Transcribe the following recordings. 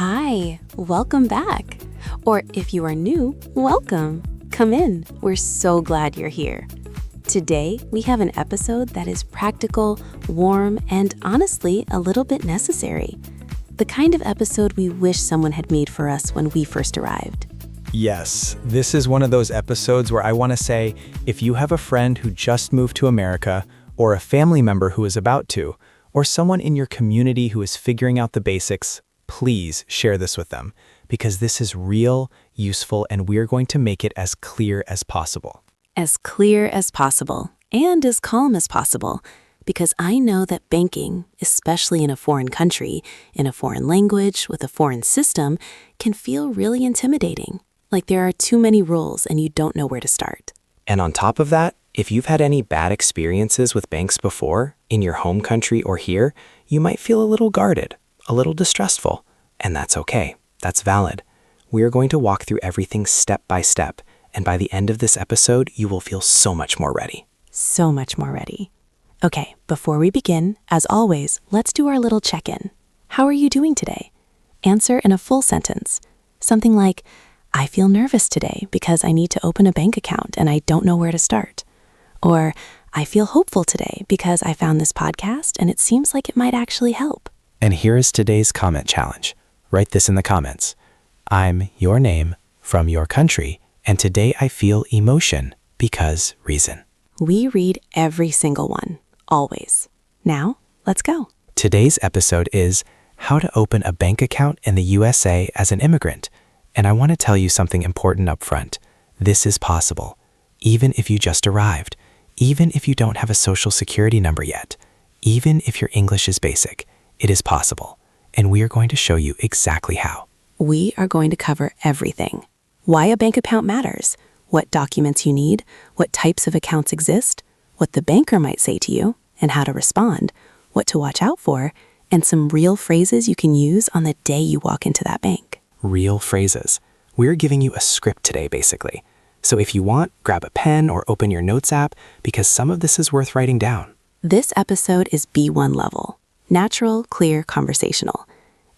Hi, welcome back. Or if you are new, welcome. Come in, we're so glad you're here. Today, we have an episode that is practical, warm, and honestly, a little bit necessary. The kind of episode we wish someone had made for us when we first arrived. Yes, this is one of those episodes where I want to say, if you have a friend who just moved to America, or a family member who is about to, or someone in your community who is figuring out the basics, please share this with them, because this is real, useful, and we're going to make it as clear as possible. As clear as possible, and as calm as possible, because I know that banking, especially in a foreign country, in a foreign language, with a foreign system, can feel really intimidating, like there are too many rules and you don't know where to start. And on top of that, if you've had any bad experiences with banks before, in your home country or here, you might feel a little guarded, a little distrustful, and that's okay. That's valid. We are going to walk through everything step by step, and by the end of this episode, you will feel so much more ready. So much more ready. Okay, before we begin, as always, let's do our little check-in. How are you doing today? Answer in a full sentence. Something like, I feel nervous today because I need to open a bank account and I don't know where to start. Or, I feel hopeful today because I found this podcast and it seems like it might actually help. And here is today's comment challenge. Write this in the comments. I'm your name from your country, and today I feel emotion because reason. We read every single one, always. Now, let's go. Today's episode is how to open a bank account in the USA as an immigrant. And I want to tell you something important up front. This is possible, even if you just arrived, even if you don't have a social security number yet, even if your English is basic. It is possible, and we are going to show you exactly how. We are going to cover everything. Why a bank account matters, what documents you need, what types of accounts exist, what the banker might say to you, and how to respond, what to watch out for, and some real phrases you can use on the day you walk into that bank. Real phrases. We're giving you a script today, basically. So if you want, grab a pen or open your notes app, because some of this is worth writing down. This episode is B1 level. Natural, clear, conversational.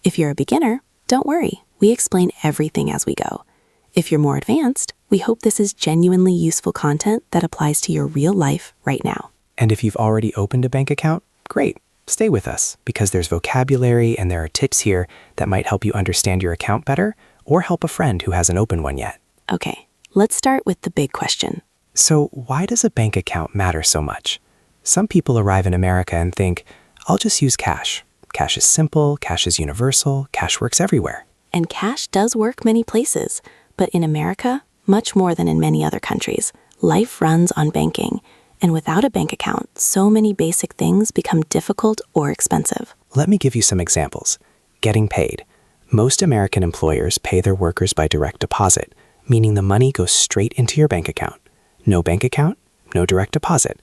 If you're a beginner, don't worry. We explain everything as we go. If you're more advanced, we hope this is genuinely useful content that applies to your real life right now. And if you've already opened a bank account, great. Stay with us, because there's vocabulary and there are tips here that might help you understand your account better or help a friend who hasn't opened one yet. Okay, let's start with the big question. So why does a bank account matter so much? Some people arrive in America and think, I'll just use cash. Cash is simple, cash is universal, cash works everywhere. And cash does work many places, but in America, much more than in many other countries, life runs on banking. And without a bank account, so many basic things become difficult or expensive. Let me give you some examples. Getting paid. Most American employers pay their workers by direct deposit, meaning the money goes straight into your bank account. No bank account, no direct deposit.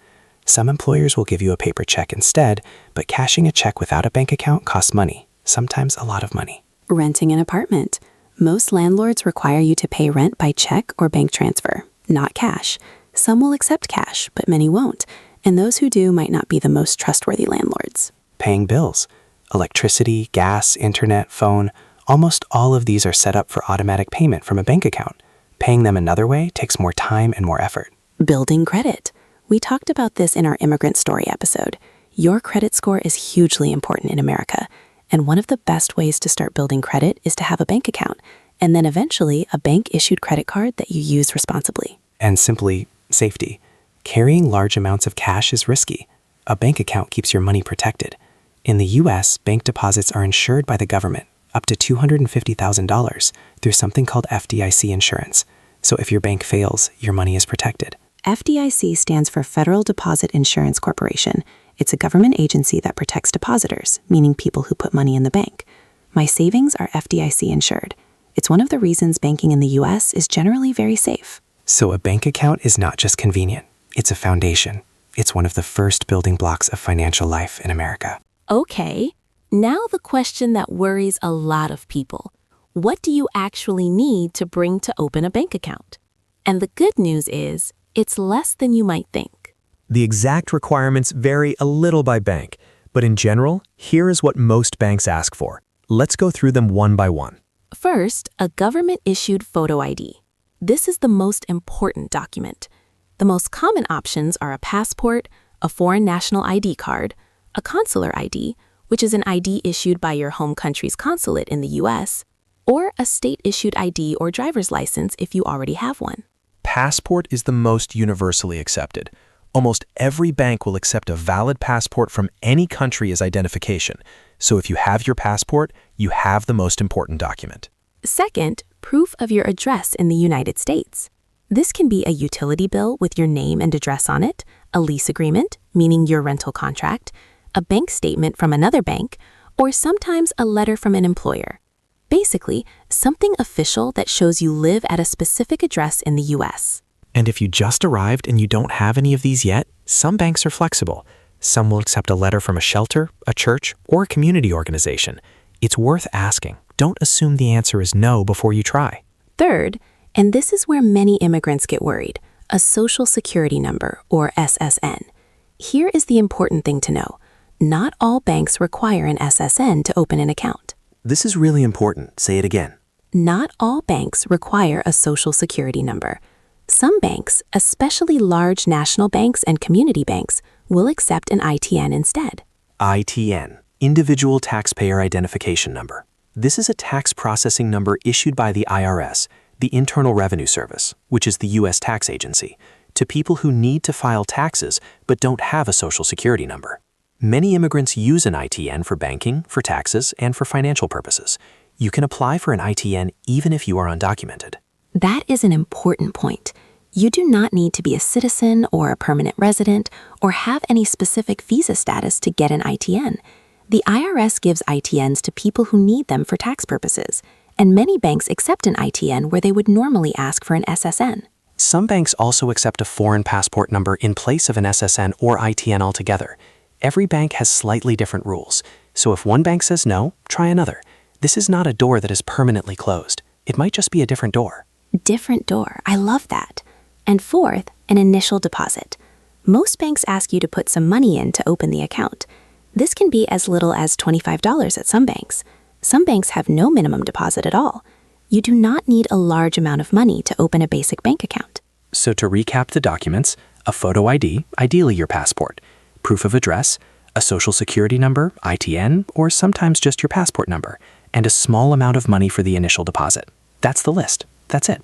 Some employers will give you a paper check instead, but cashing a check without a bank account costs money, sometimes a lot of money. Renting an apartment. Most landlords require you to pay rent by check or bank transfer, not cash. Some will accept cash, but many won't, and those who do might not be the most trustworthy landlords. Paying bills. Electricity, gas, internet, phone, almost all of these are set up for automatic payment from a bank account. Paying them another way takes more time and more effort. Building credit. We talked about this in our Immigrant story episode. Your credit score is hugely important in America, and one of the best ways to start building credit is to have a bank account, and then eventually a bank-issued credit card that you use responsibly. And simply, safety. Carrying large amounts of cash is risky. A bank account keeps your money protected. In the US, bank deposits are insured by the government, up to $250,000, through something called FDIC insurance. So if your bank fails, your money is protected. FDIC stands for Federal Deposit Insurance Corporation. It's a government agency that protects depositors, meaning people who put money in the bank. My savings are FDIC insured. It's one of the reasons banking in the US is generally very safe. So a bank account is not just convenient. It's a foundation. It's one of the first building blocks of financial life in America. Okay, now the question that worries a lot of people. What do you actually need to bring to open a bank account? And the good news is, it's less than you might think. The exact requirements vary a little by bank, but in general, here is what most banks ask for. Let's go through them one by one. First, a government-issued photo ID. This is the most important document. The most common options are a passport, a foreign national ID card, a consular ID, which is an ID issued by your home country's consulate in the US, or a state-issued ID or driver's license if you already have one. Passport is the most universally accepted. Almost every bank will accept a valid passport from any country as identification. So if you have your passport, you have the most important document. Second, proof of your address in the United States. This can be a utility bill with your name and address on it, a lease agreement, meaning your rental contract, a bank statement from another bank, or sometimes a letter from an employer. Basically, something official that shows you live at a specific address in the US. And if you just arrived and you don't have any of these yet, some banks are flexible. Some will accept a letter from a shelter, a church, or a community organization. It's worth asking. Don't assume the answer is no before you try. Third, and this is where many immigrants get worried, a social security number, or SSN. Here is the important thing to know. Not all banks require an SSN to open an account. This is really important. Say it again. Not all banks require a social security number. Some banks, especially large national banks and community banks, will accept an ITN instead. ITN, Individual Taxpayer Identification Number. This is a tax processing number issued by the IRS, the Internal Revenue Service, which is the U.S. tax agency, to people who need to file taxes but don't have a social security number. Many immigrants use an ITN for banking, for taxes, and for financial purposes. You can apply for an ITN even if you are undocumented. That is an important point. You do not need to be a citizen or a permanent resident or have any specific visa status to get an ITN. The IRS gives ITNs to people who need them for tax purposes, and many banks accept an ITN where they would normally ask for an SSN. Some banks also accept a foreign passport number in place of an SSN or ITN altogether. Every bank has slightly different rules, so if one bank says no, try another. This is not a door that is permanently closed. It might just be a different door. Different door. I love that. And fourth, an initial deposit. Most banks ask you to put some money in to open the account. This can be as little as $25 at some banks. Some banks have no minimum deposit at all. You do not need a large amount of money to open a basic bank account. So to recap the documents, a photo ID, ideally your passport, proof of address, a social security number, ITN, or sometimes just your passport number, and a small amount of money for the initial deposit. That's the list. That's it.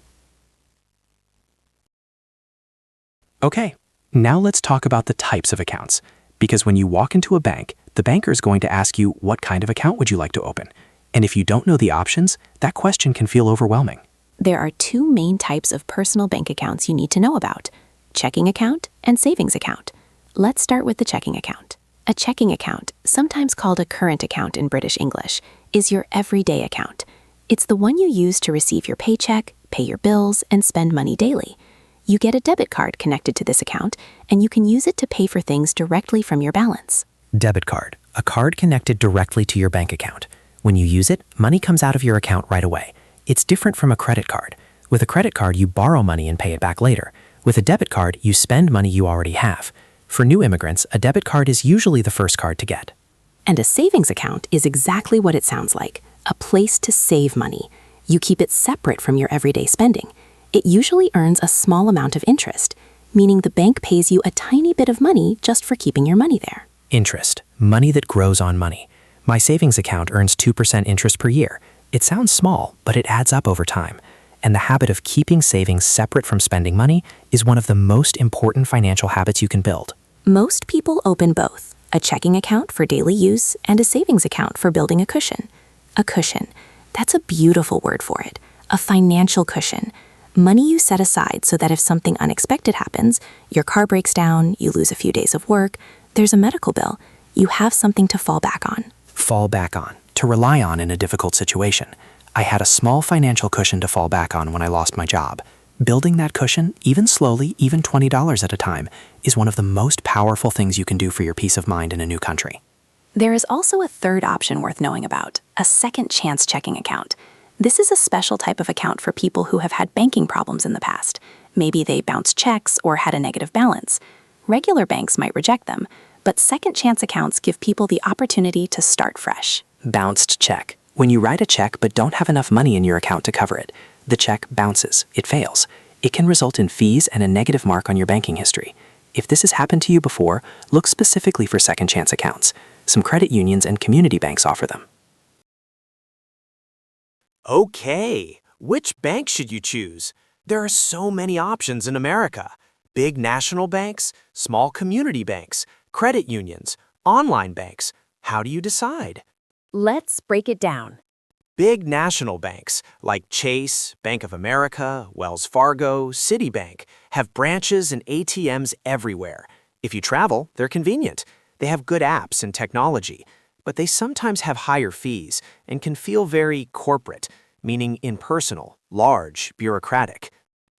Okay, now let's talk about the types of accounts. Because when you walk into a bank, the banker is going to ask you what kind of account would you like to open. And if you don't know the options, that question can feel overwhelming. There are two main types of personal bank accounts you need to know about: checking account and savings account. Let's start with the checking account. A checking account, sometimes called a current account in British English, is your everyday account. It's the one you use to receive your paycheck, pay your bills, and spend money daily. You get a debit card connected to this account, and you can use it to pay for things directly from your balance. Debit card, a card connected directly to your bank account. When you use it, money comes out of your account right away. It's different from a credit card. With a credit card, you borrow money and pay it back later. With a debit card, you spend money you already have. For new immigrants, a debit card is usually the first card to get. And a savings account is exactly what it sounds like, a place to save money. You keep it separate from your everyday spending. It usually earns a small amount of interest, meaning the bank pays you a tiny bit of money just for keeping your money there. Interest, money that grows on money. My savings account earns 2% interest per year. It sounds small, but it adds up over time. And the habit of keeping savings separate from spending money is one of the most important financial habits you can build. Most people open both, a checking account for daily use and a savings account for building a cushion. A cushion, that's a beautiful word for it, a financial cushion. Money you set aside so that if something unexpected happens, your car breaks down, you lose a few days of work, there's a medical bill, you have something to fall back on. Fall back on, to rely on in a difficult situation. I had a small financial cushion to fall back on when I lost my job. Building that cushion, even slowly, even $20 at a time, is one of the most powerful things you can do for your peace of mind in a new country. There is also a third option worth knowing about, a second chance checking account. This is a special type of account for people who have had banking problems in the past. Maybe they bounced checks or had a negative balance. Regular banks might reject them, but second chance accounts give people the opportunity to start fresh. Bounced check. When you write a check but don't have enough money in your account to cover it, the check bounces, it fails. It can result in fees and a negative mark on your banking history. If this has happened to you before, look specifically for second chance accounts. Some credit unions and community banks offer them. Okay, which bank should you choose? There are so many options in America. Big national banks, small community banks, credit unions, online banks. How do you decide? Let's break it down. Big national banks like Chase, Bank of America, Wells Fargo, Citibank have branches and ATMs everywhere. If you travel, they're convenient. They have good apps and technology, but they sometimes have higher fees and can feel very corporate, meaning impersonal, large, bureaucratic.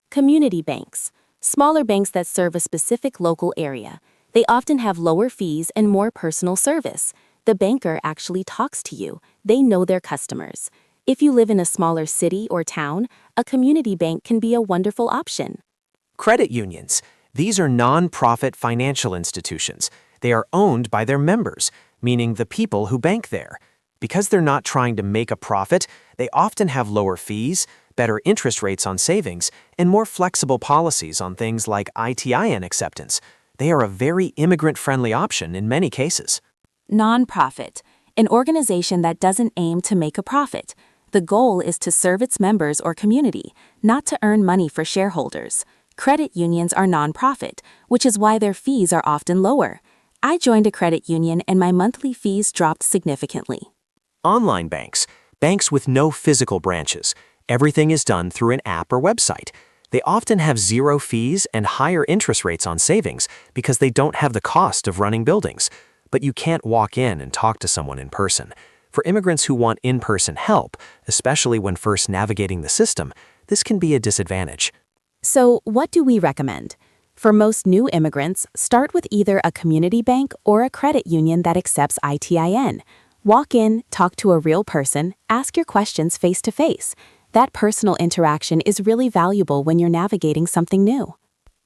Community banks, smaller banks that serve a specific local area. They often have lower fees and more personal service. The banker actually talks to you. They know their customers. If you live in a smaller city or town, a community bank can be a wonderful option. Credit unions. These are non-profit financial institutions. They are owned by their members, meaning the people who bank there. Because they're not trying to make a profit, they often have lower fees, better interest rates on savings, and more flexible policies on things like ITIN acceptance. They are a very immigrant-friendly option in many cases. Nonprofit, an organization that doesn't aim to make a profit. The goal is to serve its members or community, not to earn money for shareholders. Credit unions are nonprofit, which is why their fees are often lower. I joined a credit union and my monthly fees dropped significantly. Online banks, banks with no physical branches. Everything is done through an app or website. They often have zero fees and higher interest rates on savings because they don't have the cost of running buildings. But you can't walk in and talk to someone in person. For immigrants who want in-person help, especially when first navigating the system, this can be a disadvantage. So, what do we recommend? For most new immigrants, start with either a community bank or a credit union that accepts ITIN. Walk in, talk to a real person, ask your questions face to face. That personal interaction is really valuable when you're navigating something new.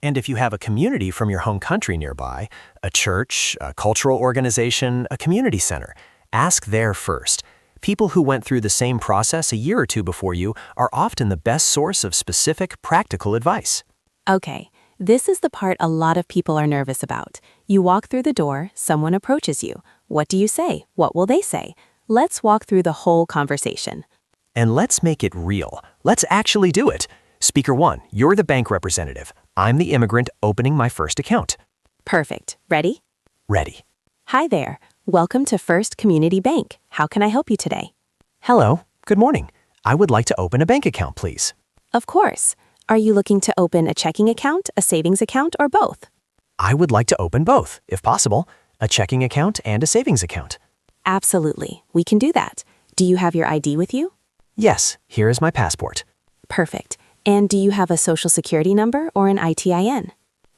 And if you have a community from your home country nearby, a church, a cultural organization, a community center, ask there first. People who went through the same process a year or two before you are often the best source of specific, practical advice. Okay, this is the part a lot of people are nervous about. You walk through the door, someone approaches you. What do you say? What will they say? Let's walk through the whole conversation. And let's make it real. Let's actually do it. Speaker 1, you're the bank representative. I'm the immigrant opening my first account. Perfect. Ready? Ready. Hi there. Welcome to First Community Bank. How can I help you today? Hello. Good morning. I would like to open a bank account, please. Of course. Are you looking to open a checking account, a savings account, or both? I would like to open both, if possible, a checking account and a savings account. Absolutely. We can do that. Do you have your ID with you? Yes, here is my passport. Perfect. And do you have a social security number or an ITIN?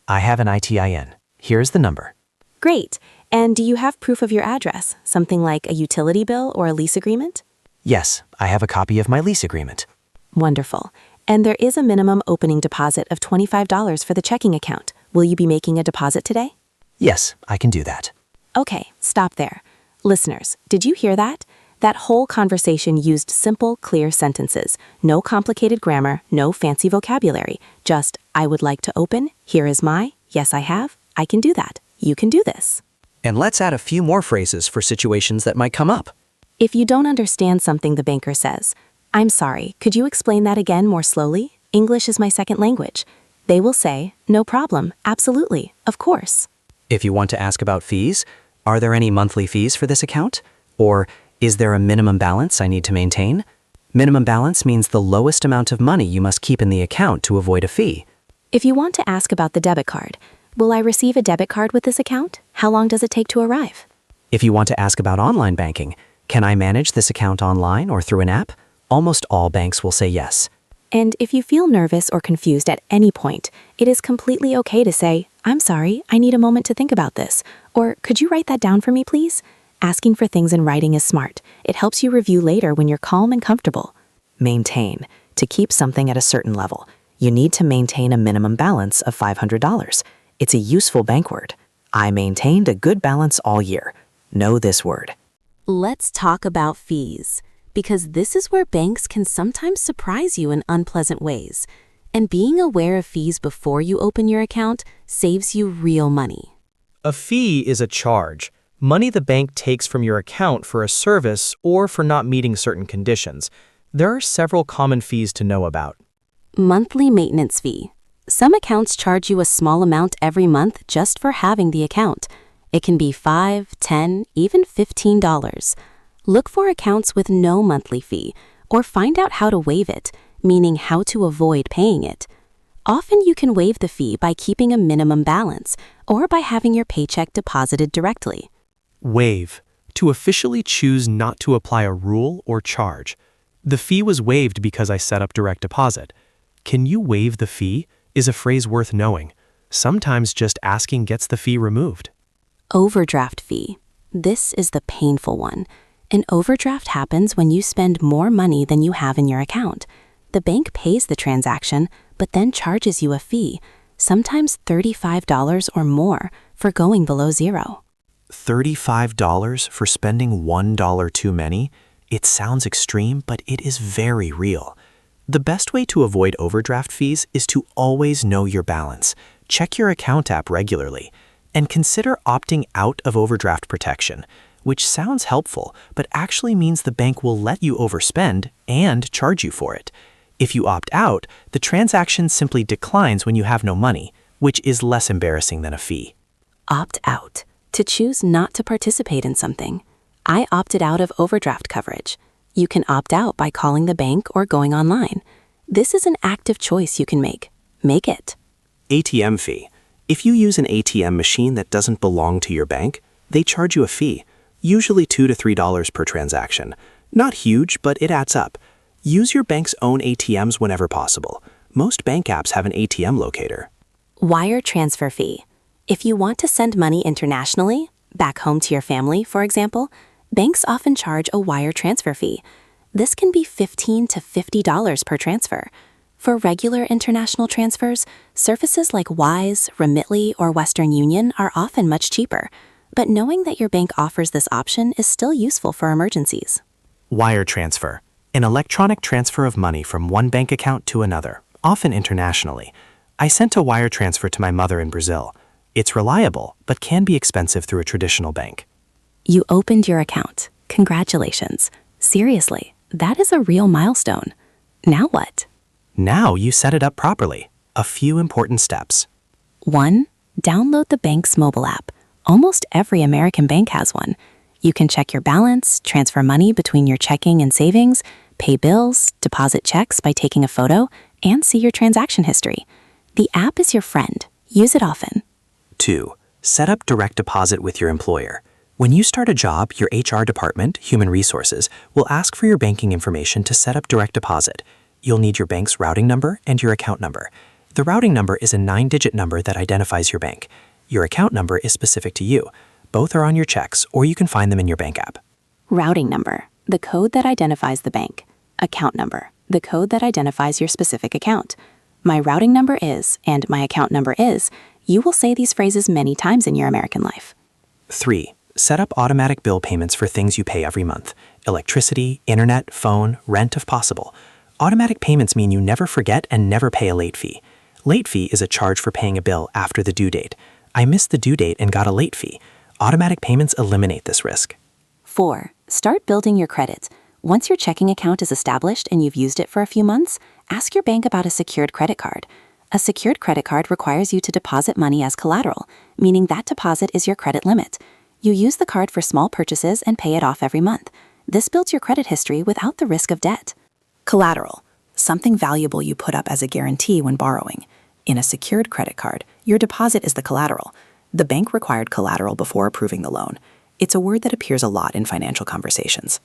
I have an ITIN. Here's the number. Great. And do you have proof of your address, something like a utility bill or a lease agreement? Yes, I have a copy of my lease agreement. Wonderful. And there is a minimum opening deposit of $25 for the checking account. Will you be making a deposit today? Yes, I can do that. Okay, stop there. Listeners, did you hear that? That whole conversation used simple, clear sentences. No complicated grammar, no fancy vocabulary. Just, I would like to open, here is my, yes I have, I can do that. You can do this. And let's add a few more phrases for situations that might come up. If you don't understand something the banker says, I'm sorry, could you explain that again more slowly? English is my second language. They will say, no problem, absolutely, of course. If you want to ask about fees, are there any monthly fees for this account? Or is there a minimum balance I need to maintain? Minimum balance means the lowest amount of money you must keep in the account to avoid a fee. If you want to ask about the debit card, will I receive a debit card with this account? How long does it take to arrive? If you want to ask about online banking, can I manage this account online or through an app? Almost all banks will say yes. And if you feel nervous or confused at any point, it is completely okay to say, I'm sorry, I need a moment to think about this. Or could you write that down for me, please? Asking for things in writing is smart. It helps you review later when you're calm and comfortable. Maintain. To keep something at a certain level, you need to maintain a minimum balance of $500. It's a useful bank word. I maintained a good balance all year. Know this word. Let's talk about fees. because this is where banks can sometimes surprise you in unpleasant ways. And being aware of fees before you open your account saves you real money. A fee is a charge, money the bank takes from your account for a service or for not meeting certain conditions. There are several common fees to know about. Monthly maintenance fee. Some accounts charge you a small amount every month just for having the account. It can be $5, $10, even $15. Look for accounts with no monthly fee, or find out how to waive it, meaning how to avoid paying it. Often you can waive the fee by keeping a minimum balance, or by having your paycheck deposited directly. Waive. To officially choose not to apply a rule or charge. The fee was waived because I set up direct deposit. Can you waive the fee? Is a phrase worth knowing. Sometimes just asking gets the fee removed. Overdraft fee. This is the painful one. An overdraft happens when you spend more money than you have in your account. The bank pays the transaction, but then charges you a fee, sometimes $35 or more, for going below zero. $35 for spending $1 too many? It sounds extreme, but it is very real. The best way to avoid overdraft fees is to always know your balance. Check your account app regularly, and consider opting out of overdraft protection, which sounds helpful, but actually means the bank will let you overspend and charge you for it. If you opt out, the transaction simply declines when you have no money, which is less embarrassing than a fee. Opt out. To choose not to participate in something. I opted out of overdraft coverage. You can opt out by calling the bank or going online. This is an active choice you can make. Make it. ATM fee. If you use an ATM machine that doesn't belong to your bank, they charge you a fee, usually $2 to $3 per transaction. Not huge, but it adds up. Use your bank's own ATMs whenever possible. Most bank apps have an ATM locator. Wire transfer fee. If you want to send money internationally, back home to your family, for example, banks often charge a wire transfer fee. This can be $15 to $50 per transfer. For regular international transfers, services like Wise, Remitly, or Western Union are often much cheaper. But knowing that your bank offers this option is still useful for emergencies. Wire transfer. An electronic transfer of money from one bank account to another, often internationally. I sent a wire transfer to my mother in Brazil. It's reliable, but can be expensive through a traditional bank. You opened your account. Congratulations. Seriously, that is a real milestone. Now what? Now you set it up properly. A few important steps. 1. Download the bank's mobile app. Almost every American bank has one. You can check your balance, transfer money between your checking and savings, pay bills, deposit checks by taking a photo, and see your transaction history. The app is your friend. Use it often. 2. Set up direct deposit with your employer. When you start a job, your HR department, Human Resources, will ask for your banking information to set up direct deposit. You'll need your bank's routing number and your account number. The routing number is a 9-digit number that identifies your bank. Your account number is specific to you. Both are on your checks, or you can find them in your bank app. Routing number, the code that identifies the bank. Account number, the code that identifies your specific account. My routing number is, and my account number is. You will say these phrases many times in your American life. 3. Set up automatic bill payments for things you pay every month. Electricity, internet, phone, rent if possible. Automatic payments mean you never forget and never pay a late fee. Late fee is a charge for paying a bill after the due date. I missed the due date and got a late fee. Automatic payments eliminate this risk. 4. Start building your credit. Once your checking account is established and you've used it for a few months, ask your bank about a secured credit card. A secured credit card requires you to deposit money as collateral, meaning that deposit is your credit limit. You use the card for small purchases and pay it off every month. This builds your credit history without the risk of debt. Collateral, something valuable you put up as a guarantee when borrowing. In a secured credit card, your deposit is the collateral. The bank required collateral before approving the loan. It's a word that appears a lot in financial conversations.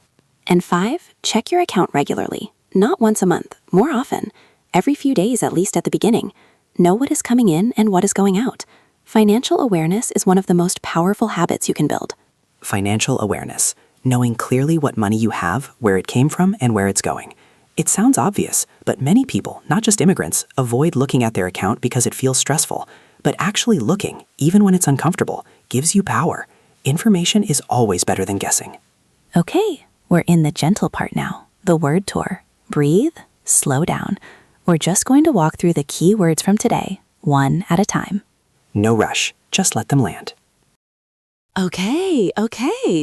And 5, check your account regularly. Not once a month, more often. Every few days, at least at the beginning. Know what is coming in and what is going out. Financial awareness is one of the most powerful habits you can build. Financial awareness, knowing clearly what money you have, where it came from, and where it's going. It sounds obvious, but many people, not just immigrants, avoid looking at their account because it feels stressful. But actually looking, even when it's uncomfortable, gives you power. Information is always better than guessing. Okay, We're in the gentle part now, the word tour. Breathe, slow down. We're just going to walk through the key words from today, one at a time. No rush, just let them land. Okay,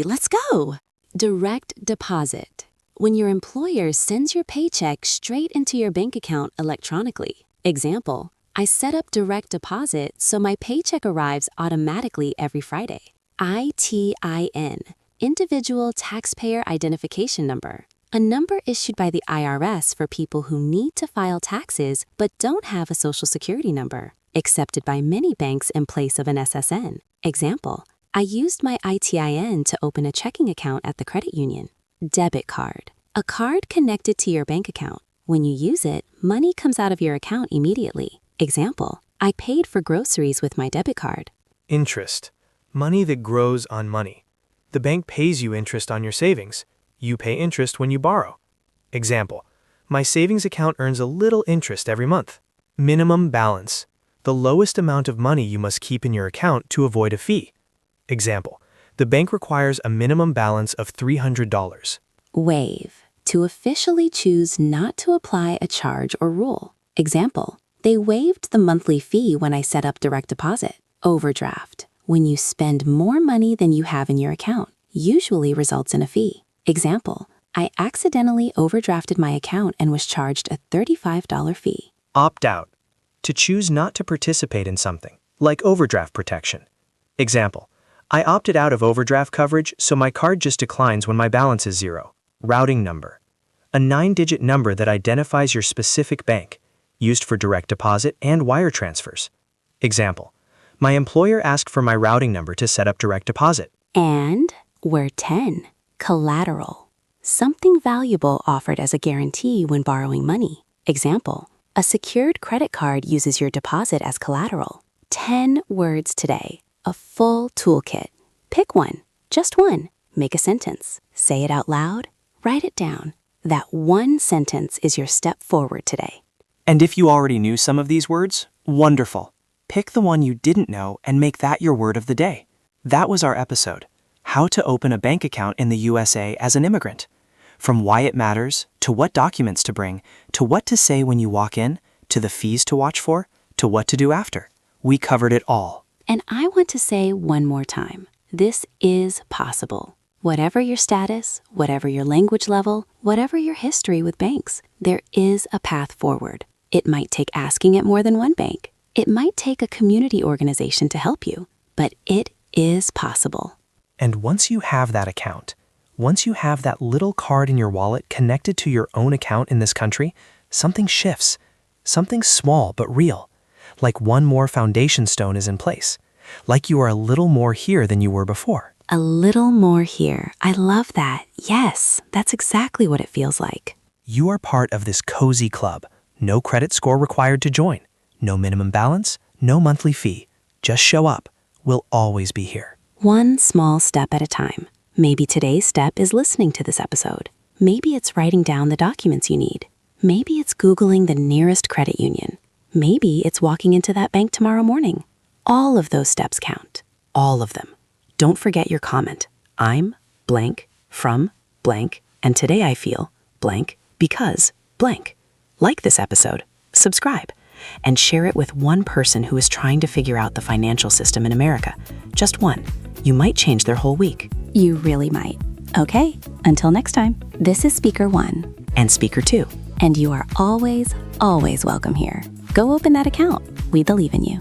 let's go. Direct deposit. When your employer sends your paycheck straight into your bank account electronically. Example, I set up direct deposit so my paycheck arrives automatically every Friday. ITIN, Individual Taxpayer Identification Number. A number issued by the IRS for people who need to file taxes but don't have a social security number. Accepted by many banks in place of an SSN. Example, I used my ITIN to open a checking account at the credit union. Debit card. A card connected to your bank account. When you use it, money comes out of your account immediately. Example, I paid for groceries with my debit card. Interest. Money that grows on money. The bank pays you interest on your savings. You pay interest when you borrow. Example, my savings account earns a little interest every month. Minimum balance. The lowest amount of money you must keep in your account to avoid a fee. Example, the bank requires a minimum balance of $300. Waive. To officially choose not to apply a charge or rule. Example, they waived the monthly fee when I set up direct deposit. Overdraft. When you spend more money than you have in your account, usually results in a fee. Example, I accidentally overdrafted my account and was charged a $35 fee. Opt out. To choose not to participate in something, like overdraft protection. Example, I opted out of overdraft coverage so my card just declines when my balance is zero. Routing number. A 9-digit number that identifies your specific bank, used for direct deposit and wire transfers. Example, my employer asked for my routing number to set up direct deposit. And word 10, collateral. Something valuable offered as a guarantee when borrowing money. Example, a secured credit card uses your deposit as collateral. 10 words today, a full toolkit. Pick one, just one. Make a sentence. Say it out loud. Write it down. That one sentence is your step forward today. And if you already knew some of these words, wonderful. Pick the one you didn't know and make that your word of the day. That was our episode, How to Open a Bank Account in the USA as an Immigrant. From why it matters, to what documents to bring, to what to say when you walk in, to the fees to watch for, to what to do after. We covered it all. And I want to say one more time, this is possible. Whatever your status, whatever your language level, whatever your history with banks, there is a path forward. It might take asking at more than one bank. It might take a community organization to help you, but it is possible. And once you have that account, once you have that little card in your wallet connected to your own account in this country, something shifts. Something small but real. Like one more foundation stone is in place. Like you are a little more here than you were before. A little more here. I love that. Yes, that's exactly what it feels like. You are part of this cozy club. No credit score required to join. No minimum balance, no monthly fee. Just show up. We'll always be here. One small step at a time. Maybe today's step is listening to this episode. Maybe it's writing down the documents you need. Maybe it's Googling the nearest credit union. Maybe it's walking into that bank tomorrow morning. All of those steps count. All of them. Don't forget your comment. I'm blank from blank, and today I feel blank because blank. Like this episode, subscribe, and share it with one person who is trying to figure out the financial system in America. Just one. You might change their whole week. You really might. Okay, until next time, this is Speaker 1. And Speaker 2. And you are always, always welcome here. Go open that account. We believe in you.